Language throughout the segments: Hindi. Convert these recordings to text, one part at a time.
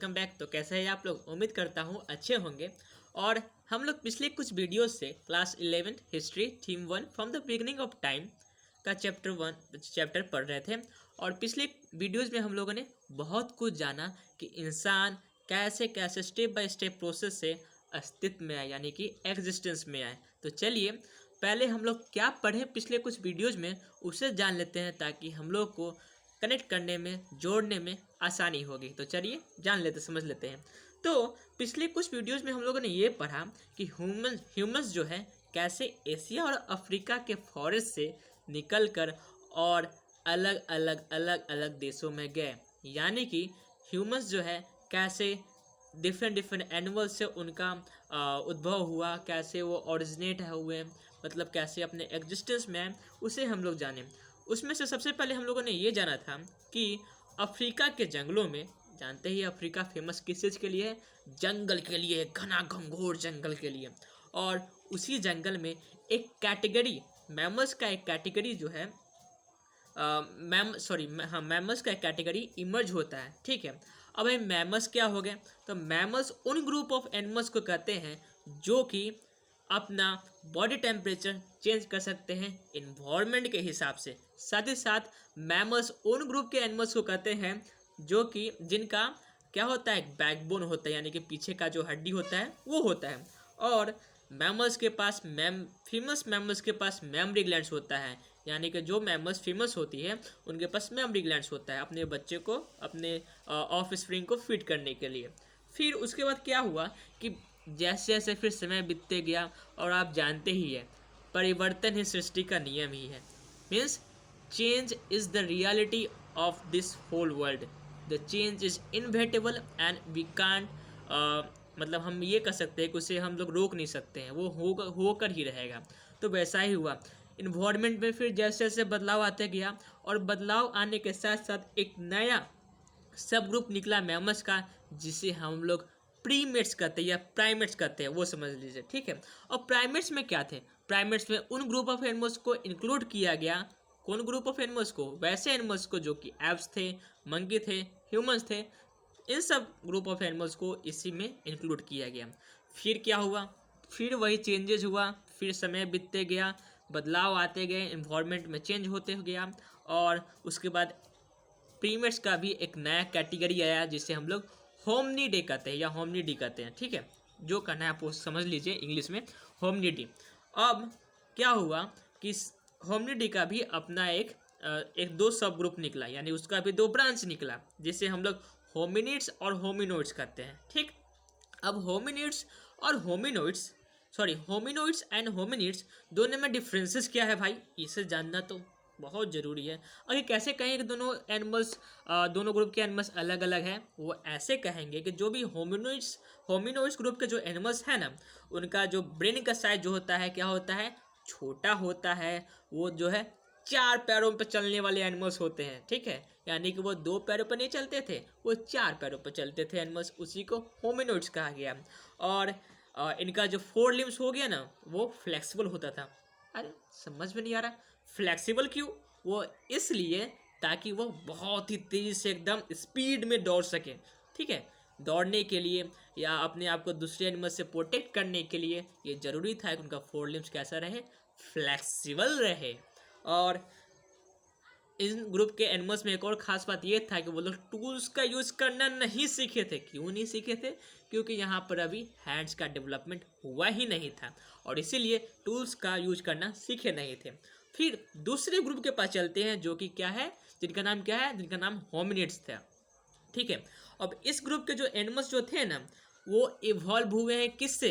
Welcome back. तो कैसे हैं आप लोग? उम्मीद करता हूँ अच्छे होंगे। और हम लोग पिछले कुछ वीडियोस से class 11 history theme 1 from the beginning of time का चैप्टर पढ़ रहे थे। और पिछले वीडियोस में हम लोगों ने बहुत कुछ जाना कि इंसान कैसे कैसे स्टेप बाय स्टेप प्रोसेस से अस्तित्व में आए, यानी कि एग्जिस्टेंस में आए। तो चलिए पहले हम लोग क्या पढ़े पिछले कुछ वीडियोज़ में उसे जान लेते हैं, ताकि हम लोग को कनेक्ट करने में, जोड़ने में आसानी होगी। तो चलिए जान लेते, समझ लेते हैं। तो पिछले कुछ वीडियोस में हम लोगों ने ये पढ़ा कि ह्यूमंस जो है कैसे एशिया और अफ्रीका के फॉरेस्ट से निकलकर और अलग अलग देशों में गए, यानी कि ह्यूमंस जो है कैसे डिफरेंट एनिमल्स से उनका उद्भव हुआ, कैसे वो ओरिजिनेट हुए, मतलब कैसे अपने एग्जिस्टेंस में आए, उसे हम लोग जाने। उसमें से सबसे पहले हम लोगों ने ये जाना था कि अफ्रीका के जंगलों में, जानते ही अफ्रीका फेमस किस चीज़ के लिए है? जंगल के लिए, घना घंघोर जंगल के लिए। और उसी जंगल में एक कैटेगरी, मैमल्स का एक कैटेगरी जो है मैमल्स का एक कैटेगरी इमर्ज होता है। ठीक है, अब ये मैमल्स क्या हो गए? तो मैमल्स उन ग्रुप ऑफ एनिमल्स को कहते हैं जो कि अपना बॉडी टेम्परेचर चेंज कर सकते हैं इन्वायरमेंट के हिसाब से। साथ ही साथ मैमल्स उन ग्रुप के एनिमल्स को कहते हैं जो कि जिनका क्या होता है, बैकबोन होता है, यानी कि पीछे का जो हड्डी होता है वो होता है। और मैमल्स के पास फेमस मैमल्स के पास मेमोरी ग्लैंड्स होता है, यानी कि जो मैमल्स फेमस होती है उनके पास मेमोरी ग्लैंड्स होता है अपने बच्चे को, अपने ऑफ स्प्रिंग को फीड करने के लिए। फिर उसके बाद क्या हुआ कि जैसे जैसे फिर समय बीतते गया, और आप जानते ही है परिवर्तन ही सृष्टि का नियम ही है। Means change is the reality of this whole world. The change is inevitable and we can't, मतलब हम ये कह सकते हैं कि उसे हम लोग रोक नहीं सकते हैं, वो होकर ही रहेगा। तो वैसा ही हुआ इन्वायरमेंट में। फिर जैसे जैसे बदलाव आते गया, और बदलाव आने के साथ साथ एक नया सब ग्रुप निकला मैमल्स का, जिसे हम लोग प्रीमेट्स कहते हैं या प्राइमेट्स कहते हैं, वो समझ लीजिए। ठीक है, और प्राइमेट्स में क्या थे? प्राइमेट्स में उन ग्रुप ऑफ एनिमल्स को इंक्लूड किया गया। कौन ग्रुप ऑफ एनिमल्स को? वैसे एनिमल्स को जो कि एप्स थे, मंकी थे, ह्यूमंस थे, इन सब ग्रुप ऑफ एनिमल्स को इसी में इंक्लूड किया गया। फिर क्या हुआ? फिर वही चेंजेस हुआ, फिर समय बीतते गया, बदलाव आते गए, इन्वायरमेंट में चेंज होते गया, और उसके बाद प्रीमेट्स का भी एक नया कैटेगरी आया जिसे हम लोग होमनिडे कहते हैं या होमनिडी कहते हैं। ठीक है, जो करना है आप वो समझ लीजिए, इंग्लिश में होमनिडी। अब क्या हुआ कि होमनिडी का भी अपना एक दो सब ग्रुप निकला, यानी उसका भी दो ब्रांच निकला, जिसे हम लोग होमिनिड्स और होमिनोइड्स कहते हैं। ठीक, अब होमिनोइड्स एंड होमिनिड्स दोनों में डिफरेंसेस क्या है भाई, इसे जानना तो बहुत ज़रूरी है। अगर कैसे कहें कि दोनों ग्रुप के एनिमल्स अलग अलग हैं, वो ऐसे कहेंगे कि जो भी होमिनोइड्स ग्रुप के जो एनिमल्स हैं ना, उनका जो ब्रेन का साइज जो होता है, क्या होता है, छोटा होता है। वो जो है 4 पैरों पर चलने वाले एनिमल्स होते हैं। ठीक है, यानी कि वो 2 पैरों पर नहीं चलते थे, वो 4 पैरों पर चलते थे एनिमल्स, उसी को होमिनोइड्स कहा गया। और इनका जो 4 लिम्स हो गया ना, वो फ्लेक्सिबल होता था। अरे समझ में नहीं आ रहा, फ्लेक्सिबल क्यों? वो इसलिए ताकि वो बहुत ही तेज़ी से एकदम स्पीड में दौड़ सके। ठीक है, दौड़ने के लिए या अपने आप को दूसरे एनिमल से प्रोटेक्ट करने के लिए ये ज़रूरी था कि उनका 4 लिम्स कैसा रहे, फ्लेक्सिबल रहे। और इन ग्रुप के एनिमल्स में एक और ख़ास बात ये था कि वो लोग टूल्स का यूज़ करना नहीं सीखे थे। क्यों नहीं सीखे थे? क्योंकि यहाँ पर अभी हैंड्स का डेवलपमेंट हुआ ही नहीं था, और इसीलिए टूल्स का यूज करना सीखे नहीं थे। फिर दूसरे ग्रुप के पास चलते हैं, जो कि क्या है, जिनका नाम क्या है, जिनका नाम होमिनिड्स था। ठीक है, अब इस ग्रुप के जो एनिमल्स जो थे ना, वो इवॉल्व हुए हैं किससे?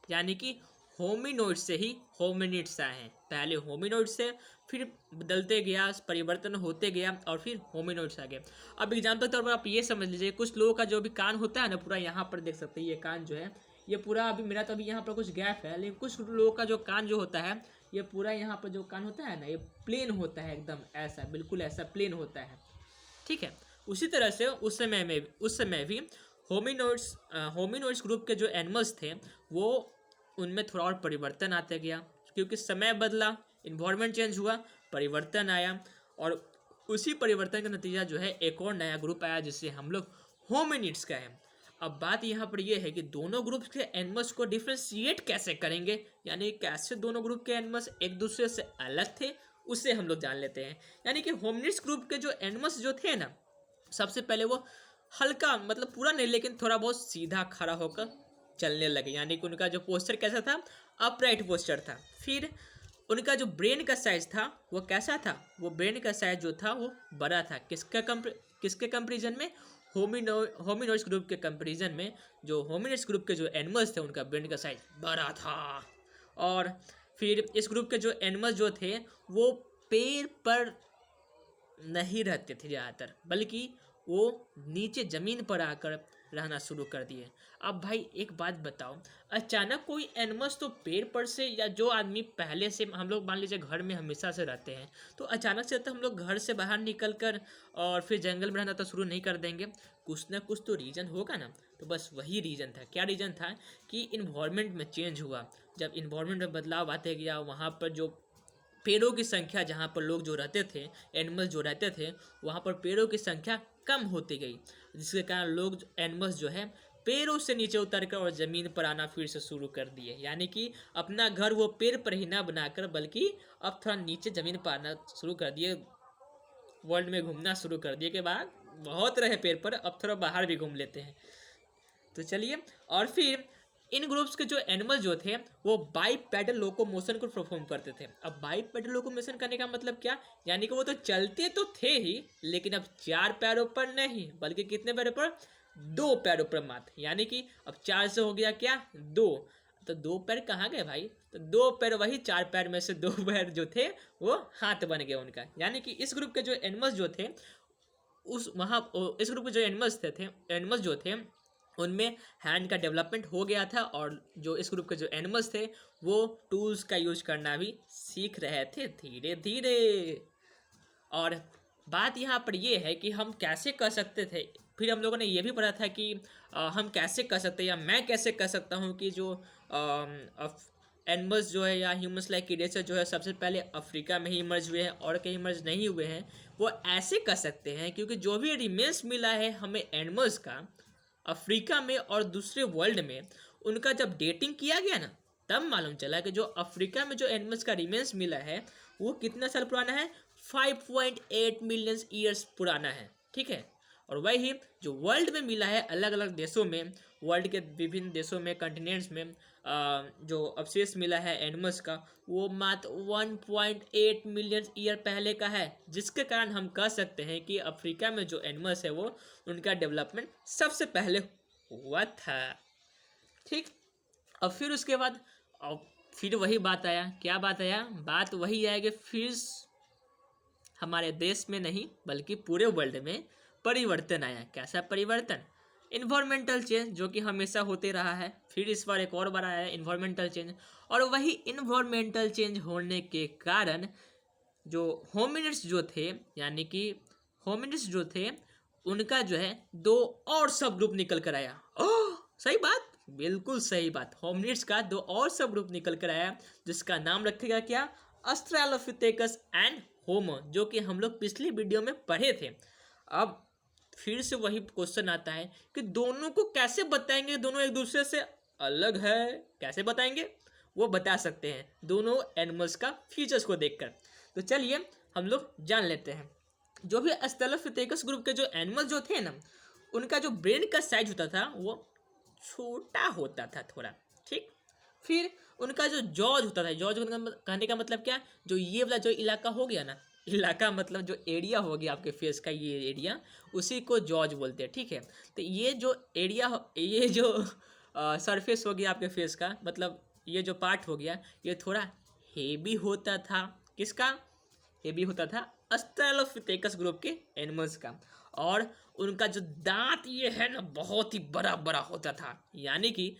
यानी कि होमिनोइड से ही होमिनिड्स आए हैं। पहले होमिनोइड से, फिर बदलते गया, परिवर्तन होते गया, और फिर होमिनोइड्स आ गए। अब एग्जाम्पल के तौर पर आप ये समझ लीजिए, कुछ लोगों का जो भी कान होता है ना, पूरा यहाँ पर देख सकते हैं, ये कान जो है, ये पूरा अभी मेरा तो अभी यहाँ पर कुछ गैप है, लेकिन कुछ लोगों का जो कान जो होता है, ये पूरा यहाँ पर जो कान होता है ना, ये प्लेन होता है, एकदम ऐसा, बिल्कुल ऐसा प्लेन होता है। ठीक है, उसी तरह से उस समय भी होमिनोइड्स ग्रुप के जो एनिमल्स थे, वो उनमें थोड़ा और परिवर्तन आते गया, क्योंकि समय बदला, इन्वायरमेंट चेंज हुआ, परिवर्तन आया, और उसी परिवर्तन का नतीजा जो है एक और नया ग्रुप आया, जिसे हम लोग होमिनिड्स कहें। अब बात यहाँ पर ये है कि दोनों ग्रुप के एनिमल्स को डिफ्रेंशिएट कैसे करेंगे, यानी कैसे दोनों ग्रुप के एनिमल्स एक दूसरे से अलग थे, उसे हम लोग जान लेते हैं। यानी कि होमिनिड्स ग्रुप के जो एनिमल्स जो थे ना, सबसे पहले वो हल्का मतलब पूरा नहीं लेकिन थोड़ा बहुत सीधा खड़ा होकर चलने लगे, यानी कि उनका जो पोस्चर कैसा था, अपराइट पोस्चर था। फिर उनका जो ब्रेन का साइज था वो कैसा था, वो ब्रेन का साइज जो था वो बड़ा था। किसके कंपेरिजन में, होमिनोइड्स ग्रुप के कंपेरिजन में जो होमिनिड्स ग्रुप के जो एनिमल्स थे उनका ब्रेन का साइज बड़ा था। और फिर इस ग्रुप के जो एनिमल्स जो थे वो पेड़ पर नहीं रहते थे ज़्यादातर, बल्कि वो नीचे ज़मीन पर आकर रहना शुरू कर दिए। अब भाई एक बात बताओ, अचानक कोई एनिमल्स तो पेड़ पर से, या जो आदमी पहले से हम लोग मान लीजिए घर में हमेशा से रहते हैं, तो अचानक से तो हम लोग घर से बाहर निकल कर और फिर जंगल में रहना तो शुरू नहीं कर देंगे, कुछ ना कुछ तो रीज़न होगा ना। तो बस वही रीज़न था। क्या रीज़न था कि इन्वायरमेंट में चेंज हुआ। जब इन्वायरमेंट में बदलाव आते गया, वहाँ पर जो पेड़ों की संख्या, जहाँ पर लोग जो रहते थे, एनिमल्स जो रहते थे, वहाँ पर पेड़ों की संख्या कम होती गई, जिसके कारण लोग एनिमल्स जो है पेड़ों से नीचे उतर कर और ज़मीन पर आना फिर से शुरू कर दिए। यानी कि अपना घर वो पेड़ पर ही ना बनाकर बल्कि अब थोड़ा नीचे ज़मीन पर आना शुरू कर दिए, वर्ल्ड में घूमना शुरू कर दिए। के बाद बहुत रहे पेड़ पर, अब थोड़ा बाहर भी घूम लेते हैं। तो चलिए, और फिर इन ग्रुप्स के जो एनिमल जो थे वो बाइपेडल लोकोमोशन को परफॉर्म करते थे। अब बाइपेडल लोकोमोशन करने का मतलब क्या, यानी कि वो तो चलते तो थे ही, लेकिन अब 4 पैरों पर नहीं, बल्कि कितने पैरों पर, 2 पैरों पर मात्र। यानी कि अब 4 से हो गया क्या, 2, तो 2 पैर कहाँ गए भाई, तो 2 पैर वही 4 पैर में से 2 पैर जो थे वो हाथ बन गए उनका। यानी कि इस ग्रुप के जो एनिमल्स जो थे इस ग्रुप के जो एनिमल्स जो थे उनमें हैंड का डेवलपमेंट हो गया था, और जो इस ग्रुप के जो एनिमल्स थे वो टूल्स का यूज करना भी सीख रहे थे धीरे धीरे। और बात यहाँ पर ये है कि हम कैसे कर सकते थे, फिर हम लोगों ने ये भी पढ़ा था कि हम कैसे कर सकते हैं, या मैं कैसे कर सकता हूँ कि जो एनिमल्स जो है या ह्यूमंस लाइक क्रिएचर जो है सबसे पहले अफ्रीका में ही इमर्ज हुए हैं और कहीं इमर्ज नहीं हुए हैं। वो ऐसे कर सकते हैं क्योंकि जो भी रिमेन्स मिला है हमें एनिमल्स का अफ्रीका में और दूसरे वर्ल्ड में, उनका जब डेटिंग किया गया ना, तब मालूम चला कि जो अफ्रीका में जो एनिमल्स का रिमेन्स मिला है वो कितना साल पुराना है, 5.8 मिलियन ईयर्स पुराना है। ठीक है, और वही जो वर्ल्ड में मिला है अलग अलग देशों में, वर्ल्ड के विभिन्न देशों में, कंटिनेंट्स में जो अवशेष मिला है एनिमल्स का, वो मात्र 1.8 मिलियन ईयर पहले का है, जिसके कारण हम कह सकते हैं कि अफ्रीका में जो एनिमल्स है वो उनका डेवलपमेंट सबसे पहले हुआ था। ठीक, अब फिर उसके बाद अब फिर वही बात आया, क्या बात आया, बात वही है कि फिर हमारे देश में नहीं बल्कि पूरे वर्ल्ड में परिवर्तन आया। कैसा परिवर्तन, इन्वायरमेंटल चेंज, जो कि हमेशा होते रहा है, फिर इस बार एक और बार आया है इन्वायरमेंटल चेंज। और वही इन्वायरमेंटल चेंज होने के कारण जो होमिनिड्स जो थे, यानी कि होमिनिड्स जो थे उनका जो है 2 और सब ग्रुप निकल कर आया। ओह सही बात, बिल्कुल सही बात, होमिनिड्स का 2 और सब ग्रुप निकल कर आया, जिसका नाम रखेगा क्या, ऑस्ट्रेलोपिथेकस एंड होमो, जो कि हम लोग पिछली वीडियो में पढ़े थे। अब फिर से वही क्वेश्चन आता है कि दोनों को कैसे बताएंगे, दोनों एक दूसरे से अलग है, कैसे बताएंगे, वो बता सकते हैं दोनों एनिमल्स का फीचर्स को देखकर। तो चलिए हम लोग जान लेते हैं। जो भी ऑस्ट्रेलोपिथेकस ग्रुप के जो एनिमल जो थे ना, उनका जो ब्रेन का साइज होता था वो छोटा होता था थोड़ा। ठीक, फिर उनका जो जॉज होता था, जॉज कहने का मतलब क्या, जो ये वाला जो इलाका हो गया ना, इलाका मतलब जो एरिया हो गया आपके फेस का, ये एरिया, उसी को जॉज बोलते हैं। ठीक है, तो ये जो एरिया, ये जो सरफेस हो गया आपके फेस का, मतलब ये जो पार्ट हो गया, ये थोड़ा हेवी होता था। किसका हेवी होता था, ऑस्ट्रेलोपिथेकस ग्रुप के एनिमल्स का। और उनका जो दांत ये है ना बहुत ही बड़ा बड़ा होता था, यानी कि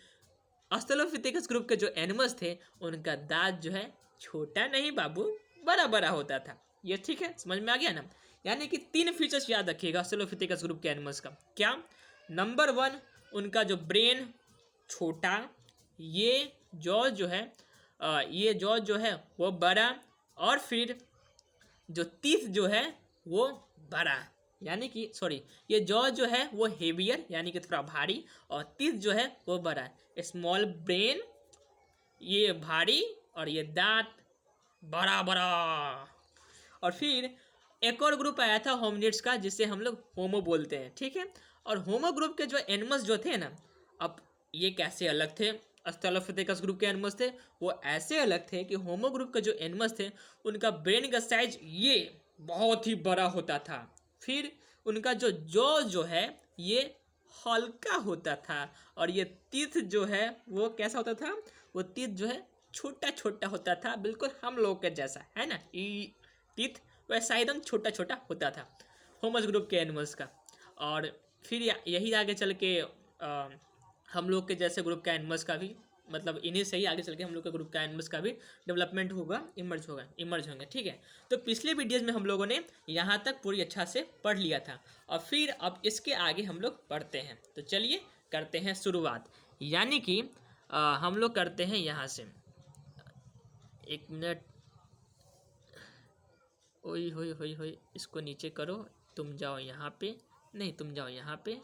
ऑस्ट्रेलोपिथेकस ग्रुप के जो एनिमल्स थे उनका दांत जो है छोटा नहीं बाबू, बड़ा बड़ा होता था। ये ठीक है, समझ में आ गया ना। यानी कि 3 फीचर्स याद रखिएगा ऑस्ट्रेलोपिथेकस ग्रुप के एनिमल्स का। क्या, नंबर 1 उनका जो ब्रेन छोटा, ये जॉ जो है ये जॉ जो है वो बड़ा, और फिर जो टीथ जो है वो बड़ा। यानी कि सॉरी, ये जॉ जो है वो हेवियर यानी कि थोड़ा भारी, और टीथ जो है वो बड़ा है। स्मॉल ब्रेन ये भारी, और ये दांत बड़ा बड़ा। और फिर एक और ग्रुप आया था होमिनिड्स का, जिसे हम लोग होमो बोलते हैं, ठीक है। और होमो ग्रुप के जो एनिमल्स जो थे ना, अब ये कैसे अलग थे ऑस्ट्रेलोपिथेकस ग्रुप के एनिमल्स थे, वो ऐसे अलग थे कि होमो ग्रुप के जो एनिमल्स थे उनका ब्रेन का साइज ये बहुत ही बड़ा होता था। फिर उनका जो जॉ जो है ये हल्का होता था, और ये टीथ जो है वो कैसा होता था, वो टीथ जो है छोटा छोटा होता था, बिल्कुल हम लोग के जैसा, है ना, ई टीथ वैसा एकदम छोटा छोटा होता था होमस ग्रुप के एनिमल्स का। और फिर यही आगे चल के हम लोग के जैसे ग्रुप का एनिमल्स का भी, मतलब इन्हीं से ही आगे चल के हम लोग के ग्रुप का एनिमल्स का भी डेवलपमेंट होगा, इमर्ज होंगे, ठीक है। तो पिछले वीडियोज़ में हम लोगों ने यहाँ तक पूरी अच्छा से पढ़ लिया था, और फिर अब इसके आगे हम लोग पढ़ते हैं। तो चलिए करते हैं शुरुआत, यानी कि हम लोग करते हैं यहाँ से। एक मिनट, ओई होई होई होई, इसको नीचे करो, तुम जाओ यहाँ पे, नहीं तुम जाओ यहाँ पे,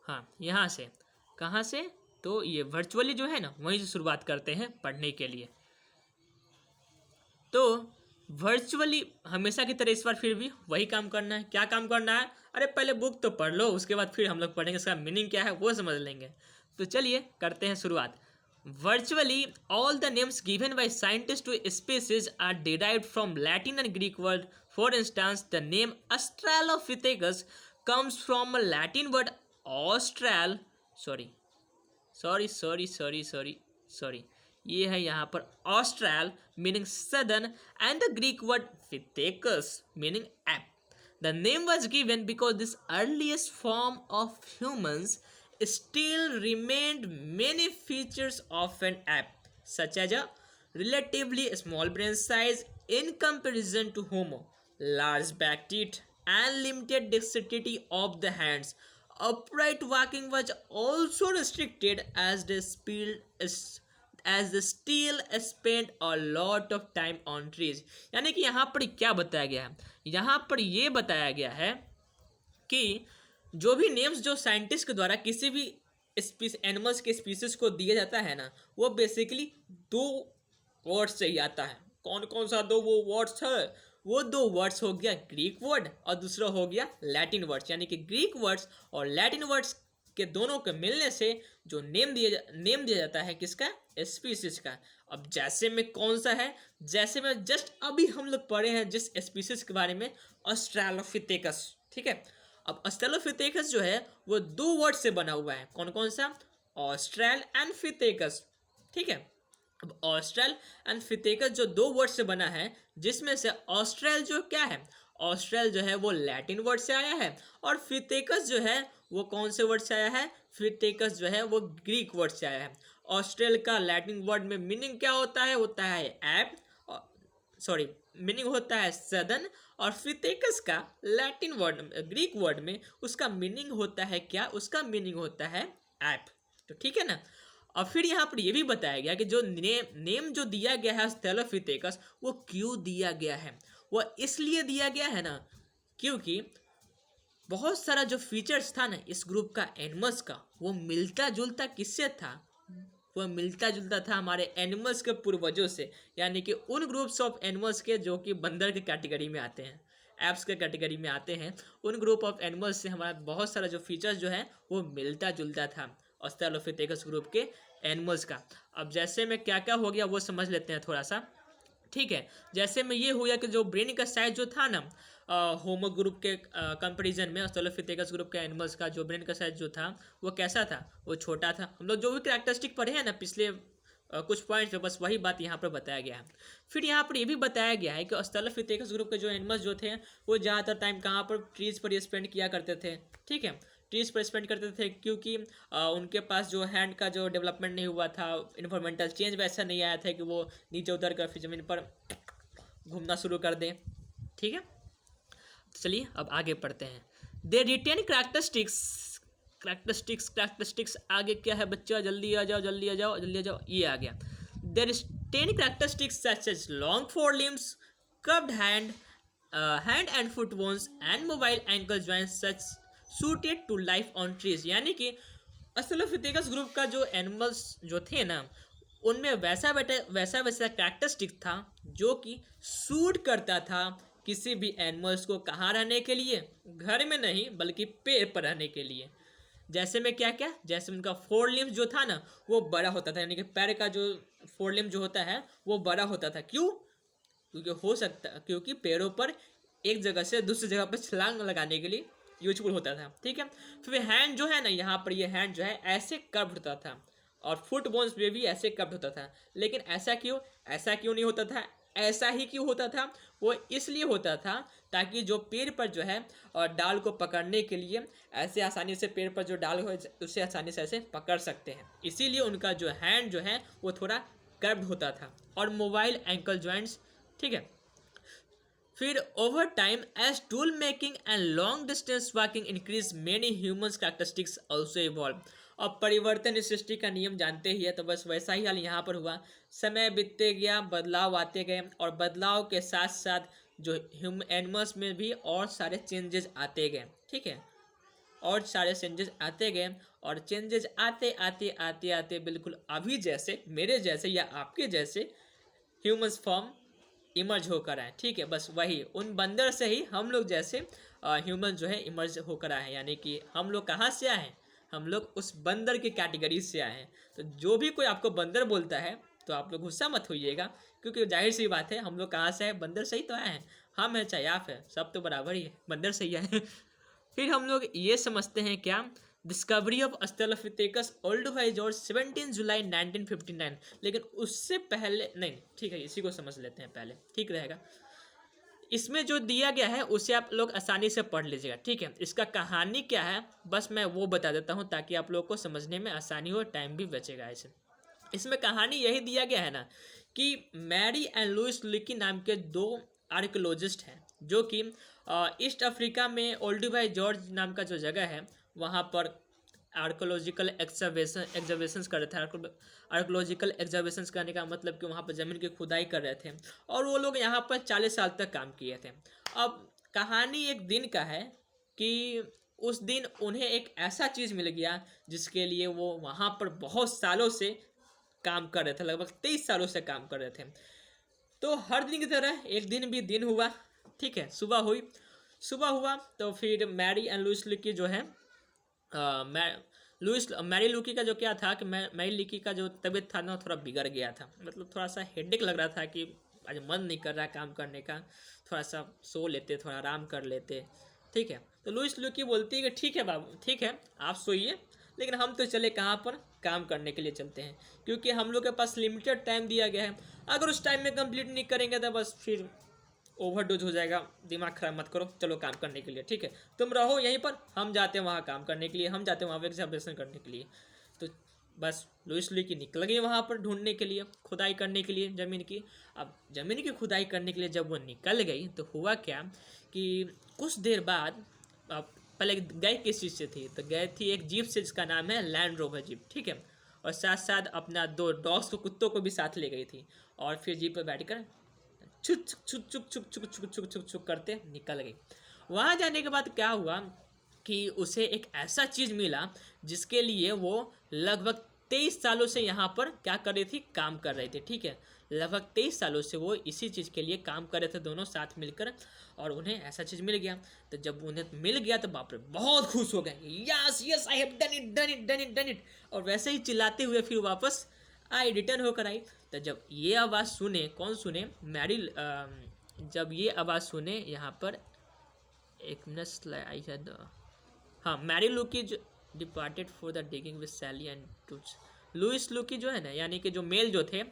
हाँ यहाँ से, कहाँ से, तो ये वर्चुअली जो है ना वहीं से शुरुआत करते हैं पढ़ने के लिए। तो वर्चुअली हमेशा की तरह इस बार फिर भी वही काम करना है। क्या काम करना है, अरे पहले बुक तो पढ़ लो, उसके बाद फिर हम लोग पढ़ेंगे, इसका मीनिंग क्या है वो समझ लेंगे। तो चलिए करते हैं शुरुआत। Virtually all the names given by scientists to species are derived from Latin and Greek word. For instance, the name Australopithecus comes from a Latin word austral, sorry, ये है यहाँ पर austral meaning southern, and the Greek word Pithecus meaning ape. The name was given because this earliest form of humans still remained many features of an ape, such as a relatively small brain size in comparison to Homo, large back teeth, and limited dexterity of the hands. Upright walking was also restricted as the still spent a lot of time on trees. यानी कि यहाँ पर क्या बताया गया है, यहाँ पर ये बताया गया है कि जो भी नेम्स जो साइंटिस्ट के द्वारा किसी भी एनिमल्स के स्पीसीज को दिया जाता है ना, वो बेसिकली दो वर्ड्स से ही आता है। कौन कौन सा दो वो वर्ड्स है, वो दो वर्ड्स हो गया ग्रीक वर्ड, और दूसरा हो गया लैटिन वर्ड्स। यानी कि ग्रीक वर्ड्स और लैटिन वर्ड्स के दोनों के मिलने से जो नेम दिया जाता है किसका, स्पीसीज का। अब जैसे में कौन सा है, जैसे में जस्ट अभी हम लोग पढ़े हैं जिस स्पीसीज के बारे में, ऑस्ट्रेलोपिथेकस, ठीक है। अब ऑस्ट्रेलोपिथेकस जो है वो दो वर्ड से बना हुआ है, कौन कौन सा, ऑस्ट्रेल एंड फिथेकस, ठीक है। अब ऑस्ट्रेल एंड फिथेकस जो दो वर्ड से बना है, जिसमें से ऑस्ट्रेल जो क्या है, ऑस्ट्रेल जो है वो लैटिन वर्ड से आया है, और फिथेकस जो है वो कौन से वर्ड से आया है, फिथेकस जो है वो ग्रीक वर्ड से आया है। ऑस्ट्रेल का लैटिन वर्ड में मीनिंग क्या होता है एप, सॉरी मीनिंग होता है सदन, और फिथेकस का लैटिन वर्ड ग्रीक वर्ड में उसका मीनिंग होता है क्या, उसका मीनिंग होता है ऐप। तो ठीक है ना। और फिर यहाँ पर यह भी बताया गया कि जो नेम जो दिया गया है ऑस्ट्रेलोपिथेकस, वो क्यों दिया गया है, वो इसलिए दिया गया है ना क्योंकि बहुत सारा जो फीचर्स था ना इस ग्रुप का एनिमल्स का, वो मिलता जुलता किससे था, वह मिलता जुलता था हमारे एनिमल्स के पूर्वजों से, यानी कि उन ग्रुप्स ऑफ एनिमल्स के जो कि बंदर के कैटेगरी में आते हैं, एप्स के कैटेगरी में आते हैं, उन ग्रुप ऑफ एनिमल्स से हमारा बहुत सारा जो फीचर्स जो है वो मिलता जुलता था ऑस्ट्रेलोपिथेकस ग्रुप के एनिमल्स का। अब जैसे में क्या क्या हो गया वो समझ लेते हैं थोड़ा सा, ठीक है। जैसे में ये हुआ कि जो ब्रेन का साइज जो था ना होमो ग्रुप के कंपैरिजन में, ऑस्ट्रेलोपिथेकस ग्रुप के एनिमल्स का जो ब्रेन का साइज जो था वो कैसा था, वो छोटा था। हम लोग जो भी कैरेक्टरिस्टिक पढ़े हैं ना पिछले कुछ पॉइंट्स पे, बस वही बात यहाँ पर बताया गया है। फिर यहाँ पर ये भी बताया गया है कि ऑस्ट्रेलोपिथेकस ग्रुप के जो एनिमल्स जो थे वो ज़्यादातर टाइम कहाँ पर, ट्रीज पर स्पेंड किया करते थे, ठीक है। ट्रीज पर स्पेंड करते थे क्योंकि उनके पास जो हैंड का जो डेवलपमेंट नहीं हुआ था, इन्वायरमेंटल चेंज वैसा नहीं आया था कि वो नीचे उतर कर फिर ज़मीन पर घूमना शुरू कर दें, ठीक है। चलिए अब आगे पढ़ते हैं। दे रिटेन कैरेक्टरिस्टिक्स आगे क्या है बच्चा, जल्दी आ जाओ, ये आ गया। They retain characteristics such as long forelimbs, curved hand, hand and foot bones and mobile ankle joint such suited to life on trees, यानी कि ऑस्ट्रेलोपिथेकस ग्रुप का जो एनिमल्स जो थे ना, उनमें वैसा वैसा कैरेक्टरिस्टिक था जो कि सूट करता था किसी भी एनिमल्स को कहाँ रहने के लिए, घर में नहीं बल्कि पेड़ पर रहने के लिए। जैसे में क्या क्या, जैसे उनका फोर लिम्स जो था ना वो बड़ा होता था, यानी कि पैर का जो फोर लिम्स जो होता है वो बड़ा होता था। क्यों? क्योंकि पेड़ों पर एक जगह से दूसरी जगह पर छलांग लगाने के लिए यूजफुल होता था। ठीक है, फिर हैंड जो है ना, यहाँ पर ये हैंड जो है ऐसे कर्व होता था और फुट बोन्स में भी ऐसे कर्व होता था। लेकिन ऐसा क्यों नहीं होता था? ऐसा ही क्यों होता था? वो इसलिए होता था ताकि जो पेड़ पर जो है और डाल को पकड़ने के लिए ऐसे आसानी से पेड़ पर जो डाल हो उसे आसानी से ऐसे पकड़ सकते हैं, इसीलिए उनका जो हैंड जो है वो थोड़ा कर्व होता था। और मोबाइल एंकल जॉइंट्स, ठीक है। फिर over time as tool making and long distance walking increase many humans characteristics also evolve. और परिवर्तन इस सृष्टि का नियम जानते ही है, तो बस वैसा ही हाल यहाँ पर हुआ। समय बीतते गया, बदलाव आते गए और बदलाव के साथ साथ जो एनिमल्स में भी और सारे चेंजेस आते गए। ठीक है, और सारे चेंजेस आते गए और चेंजेस आते आते आते आते बिल्कुल अभी जैसे मेरे जैसे या आपके जैसे ह्यूमन्स फॉर्म इमर्ज होकर आए। ठीक है, बस वही उन बंदर से ही हम लोग जैसे ह्यूमन जो है इमर्ज होकर आए हैं। यानी कि हम लोग कहाँ से आए हैं? हम लोग उस बंदर की कैटेगरी से आए हैं। तो जो भी कोई आपको बंदर बोलता है तो आप लोग गुस्सा मत होइएगा, क्योंकि जाहिर सी बात है, हम लोग कहाँ से आए? बंदर से ही तो आए हैं। हम हैं चाहे आप है, सब तो बराबर ही है, बंदर से ही आए। फिर हम लोग ये समझते हैं क्या, डिस्कवरी ऑफ ऑस्ट्रेलोपिथेकस ओल्डोवाइजोर 17 जुलाई 1959। लेकिन उससे पहले नहीं, ठीक है, इसी को समझ लेते हैं पहले, ठीक रहेगा। इसमें जो दिया गया है उसे आप लोग आसानी से पढ़ लीजिएगा। ठीक है, इसका कहानी क्या है बस मैं वो बता देता हूँ ताकि आप लोग को समझने में आसानी हो, टाइम भी बचेगा इसे। इसमें कहानी यही दिया गया है ना कि मैरी एंड लुइस लिकी नाम के दो आर्कियोलॉजिस्ट हैं जो कि ईस्ट अफ्रीका में ओल्डोवाई जॉर्ज नाम का जो जगह है वहाँ पर आर्कोलॉजिकल एग्जावेशंस कर रहे थे। आर्कोलॉजिकल एग्जावेशंस करने का मतलब कि वहाँ पर ज़मीन की खुदाई कर रहे थे और वो लोग यहाँ पर 40 साल तक काम किए थे। अब कहानी एक दिन का है कि उस दिन उन्हें एक ऐसा चीज़ मिल गया जिसके लिए वो वहाँ पर बहुत सालों से काम कर रहे थे, लगभग 23 सालों से काम कर रहे थे। तो हर दिन की तरह एक दिन भी दिन हुआ। ठीक है, सुबह हुआ तो फिर मैरी एंड लुइस लिकी जो है मैरी लुकी का जो क्या था कि मैरी लुकी का जो तबीयत था ना थोड़ा बिगड़ गया था, मतलब थोड़ा सा हेडेक लग रहा था कि आज मन नहीं कर रहा काम करने का, थोड़ा सा सो लेते, थोड़ा आराम कर लेते। ठीक है, तो लुइस लुकी बोलती है कि ठीक है बाबू, ठीक है आप सोइए, लेकिन हम तो चले कहाँ पर, काम करने के लिए चलते हैं, क्योंकि हम लोग के पास लिमिटेड टाइम दिया गया है। अगर उस टाइम में कंप्लीट नहीं करेंगे तो बस फिर ओवरडोज हो जाएगा, दिमाग खराब मत करो, चलो काम करने के लिए। ठीक है, तुम रहो यहीं पर, हम जाते हैं वहाँ काम करने के लिए, हम जाते हैं वहाँ एग्जामिनेशन करने के लिए। तो बस लुइस लुकी निकल गई वहाँ पर ढूंढने के लिए, खुदाई करने के लिए ज़मीन की। अब ज़मीन की खुदाई करने के लिए जब वो निकल गई तो हुआ क्या कि कुछ देर बाद, अब पहले गए किस चीज़ से थी, तो गए थी एक जीप से जिसका नाम है लैंड रोवर जीप। ठीक है, और साथ साथ अपना 2 डॉग्स को, कुत्तों को भी साथ ले गई थी और फिर जीप पर बैठकर छुक छुक छुक छुक छुक छुक छुक छुक छुक छुक करते निकल गई। वहाँ जाने के बाद क्या हुआ कि उसे एक ऐसा चीज़ मिला जिसके लिए वो लगभग 23 सालों से यहाँ पर क्या कर रही थी, काम कर रही थी। ठीक है, लगभग 23 सालों से वो इसी चीज़ के लिए काम कर रहे थे दोनों साथ मिलकर, और उन्हें ऐसा चीज़ मिल गया। तो जब उन्हें मिल गया तो बाप रे बहुत खुश हो गए, yes yes I have done it done it done it done it, और वैसे ही चिल्लाते हुए फिर वापस आई, रिटर्न होकर आई। तो जब ये आवाज़ सुने, कौन सुने, मैरी, जब ये आवाज़ सुने यहाँ पर एक मिनट आई हैड, हाँ, मैरी लुकी जो departed for the digging with Sally and टूच। लुइस लुकी जो है ना, यानी कि जो मेल जो थे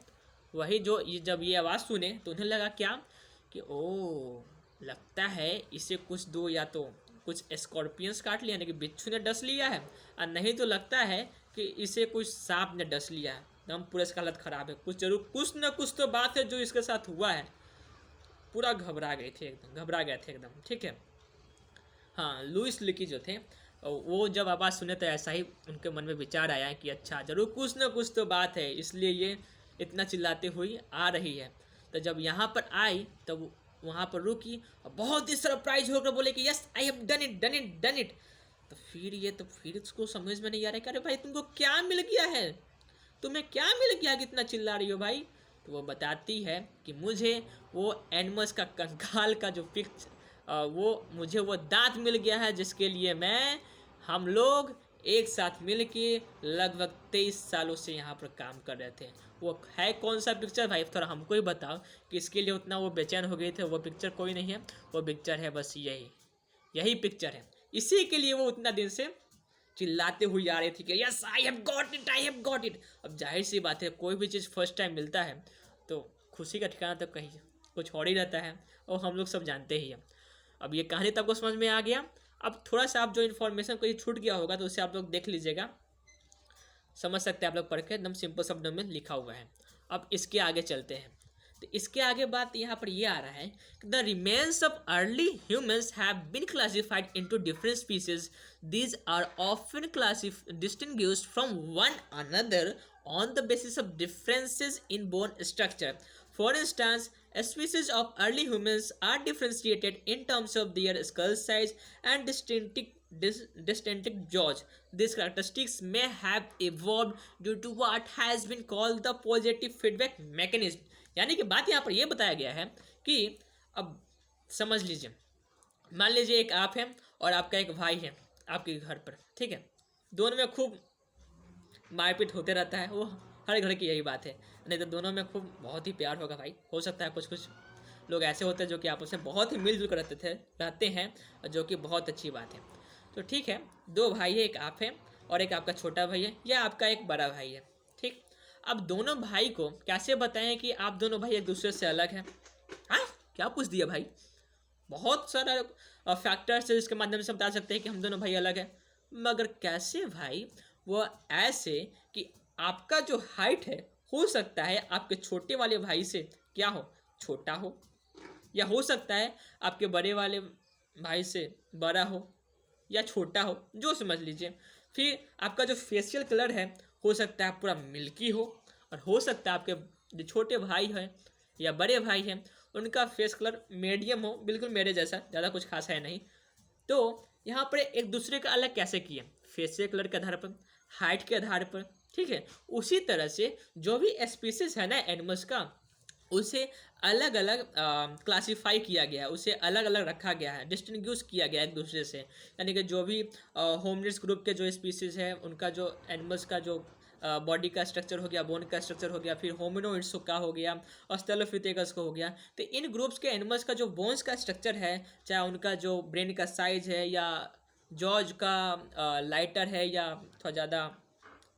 वही, जो ये जब ये आवाज़ सुने तो उन्हें लगा क्या कि ओ लगता है इसे कुछ दो, या तो कुछ स्कॉर्पियंस काट लिया, यानी कि बिच्छू ने डस लिया है, और नहीं तो लगता है कि इसे कुछ सांप ने डस लिया है, एकदम पूरा इसका हालत ख़राब है, कुछ जरूर कुछ ना कुछ तो बात है जो इसके साथ हुआ है। पूरा घबरा गए थे एकदम। ठीक है, हाँ, लुइस लिकी जो थे वो जब आवाज़ सुने तो ऐसा ही उनके मन में विचार आया कि अच्छा जरूर कुछ ना कुछ तो बात है, इसलिए ये इतना चिल्लाते हुई आ रही है। तो जब यहाँ पर आई तब वहाँ पर रुकी और बहुत ही सरप्राइज होकर बोले कि yes I have done it done it done it. तो फिर उसको समझ में नहीं आ रहा है कि अरे भाई तुमको क्या मिल गया है, तुम्हें क्या मिल गया कितना चिल्ला रही हो भाई। तो वो बताती है कि मुझे वो एनिमल्स का कंकाल का जो वो मुझे वो दांत मिल गया है जिसके लिए हम लोग एक साथ मिल के लगभग 23 सालों से यहाँ पर काम कर रहे थे। वो है कौन सा पिक्चर भाई, थोड़ा हमको ही बताओ कि इसके लिए उतना वो बेचैन हो गए थे। वो पिक्चर कोई नहीं है, वो पिक्चर है बस यही पिक्चर है। इसी के लिए वो उतना दिन से चिल्लाते हुए आ रही थी कि yes I have got it I have got it. अब जाहिर सी बात है, कोई भी चीज़ फर्स्ट टाइम मिलता है तो खुशी का ठिकाना तो कहीं कुछ और ही रहता है, और हम लोग सब जानते ही हैं। अब ये कहानी तो आपको समझ में आ गया। अब थोड़ा सा आप जो इन्फॉर्मेशन कोई छूट गया होगा तो उसे आप लोग देख लीजिएगा, समझ सकते हैं आप लोग पढ़ के, एकदम सिंपल शब्दों में लिखा हुआ है। अब इसके आगे चलते हैं। तो इसके आगे बात यहाँ पर ये आ रहा है कि the remains of early humans have been classified into different species. These are often distinguished from one another on the basis of differences in bone structure. For instance, a species of early humans are differentiated in terms of their skull size and distinctive jaws. These characteristics may have evolved due to what has been called the positive feedback mechanism. यानी कि बात यहाँ पर यह बताया गया है कि अब समझ लीजिए, मान लीजिए एक आप है और आपका एक भाई है आपके घर पर, ठीक है, दोनों में खूब मारपीट होते रहता है, वो हर घर की यही बात है। नहीं तो दोनों में खूब बहुत ही प्यार होगा भाई। हो सकता है कुछ कुछ लोग ऐसे होते हैं जो कि आपस में बहुत ही मिलजुल कर रहते हैं, जो कि बहुत अच्छी बात है। तो ठीक है, दो भाई है, एक आप है और एक आपका छोटा भाई है या आपका एक बड़ा भाई है, ठीक। अब दोनों भाई को कैसे बताएं कि आप दोनों भाई एक दूसरे से अलग हैं? हाँ, क्या पूछ दिया भाई? बहुत सारा फैक्टर्स है जिसके माध्यम से हम बता सकते हैं कि हम दोनों भाई अलग हैं, मगर कैसे भाई? वो ऐसे कि आपका जो हाइट है हो सकता है आपके छोटे वाले भाई से क्या हो, छोटा हो, या हो सकता है आपके बड़े वाले भाई से बड़ा हो या छोटा हो, जो समझ लीजिए। फिर आपका जो फेशियल कलर है हो सकता है पूरा मिल्की हो, और हो सकता है आपके जो छोटे भाई हैं या बड़े भाई हैं उनका फेस कलर मीडियम हो, बिल्कुल मेरे जैसा, ज़्यादा कुछ खास है नहीं। तो यहाँ पर एक दूसरे का अलग कैसे किए? फेशियल कलर के आधार पर, हाइट के आधार पर, ठीक है। उसी तरह से जो भी स्पीसीज है ना एनिमल्स का, उसे अलग अलग क्लासीफाई किया गया है, उसे अलग अलग रखा गया है, डिस्टिंग्विश किया गया है एक दूसरे से। यानी कि जो भी होमिनिड्स ग्रुप के जो स्पीसीज है उनका जो एनिमल्स का जो बॉडी का स्ट्रक्चर हो गया, बोन का स्ट्रक्चर हो गया, फिर होमिनोइड्स का हो गया, ऑस्ट्रेलोपिथेकस का हो गया। तो इन ग्रुप्स के एनिमल्स का जो बोन्स का स्ट्रक्चर है, चाहे उनका जो ब्रेन का साइज है या जॉज का लाइटर है या थोड़ा ज़्यादा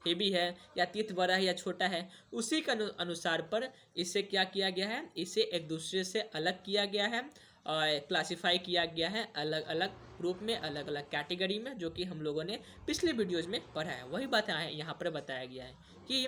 हेवी है या तीत बड़ा है या छोटा है, उसी के अनुसार पर इसे क्या किया गया है, इसे एक दूसरे से अलग किया गया है, क्लासिफाई किया गया है अलग अलग ग्रुप में, अलग अलग कैटेगरी में, जो कि हम लोगों ने पिछले वीडियोज में पढ़ा है। वही बात यहाँ पर बताया गया है कि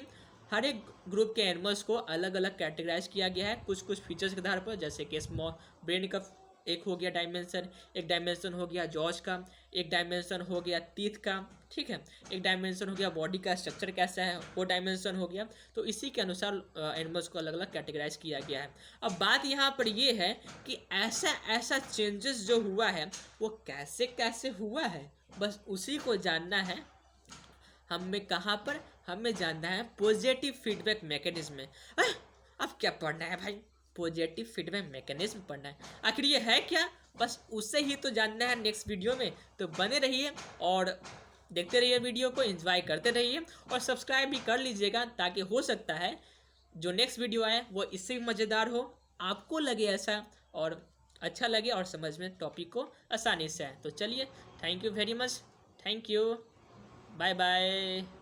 हर एक ग्रुप के एनिमल्स को अलग अलग कैटेगराइज किया गया है कुछ कुछ फीचर्स के आधार पर, जैसे कि स्मॉल ब्रेन का एक हो गया डायमेंशन, एक डायमेंशन हो गया जॉज का, एक डायमेंशन हो गया टीथ का, ठीक है, एक डायमेंशन हो गया बॉडी का स्ट्रक्चर कैसा है, वो डायमेंशन हो गया। तो इसी के अनुसार एनिमल्स को अलग अलग कैटेगराइज किया गया है। अब बात यहाँ पर ये है कि ऐसा ऐसा चेंजेस जो हुआ है वो कैसे कैसे हुआ है, बस उसी को जानना है हमें। कहाँ पर हमें जानना है? पॉजिटिव फीडबैक मैकेनिज्म में। अब क्या पढ़ना है भाई? पॉजिटिव फीडबैक मैकेनिज्म पढ़ना है। आखिर ये है क्या? बस उससे ही तो जानना है नेक्स्ट वीडियो में। तो बने रहिए और देखते रहिए वीडियो को, एंजॉय करते रहिए और सब्सक्राइब भी कर लीजिएगा, ताकि हो सकता है जो नेक्स्ट वीडियो आए वो इससे भी मज़ेदार हो, आपको लगे ऐसा और अच्छा लगे और समझ में टॉपिक को आसानी से आए। तो चलिए, thank you very much, thank you, bye bye.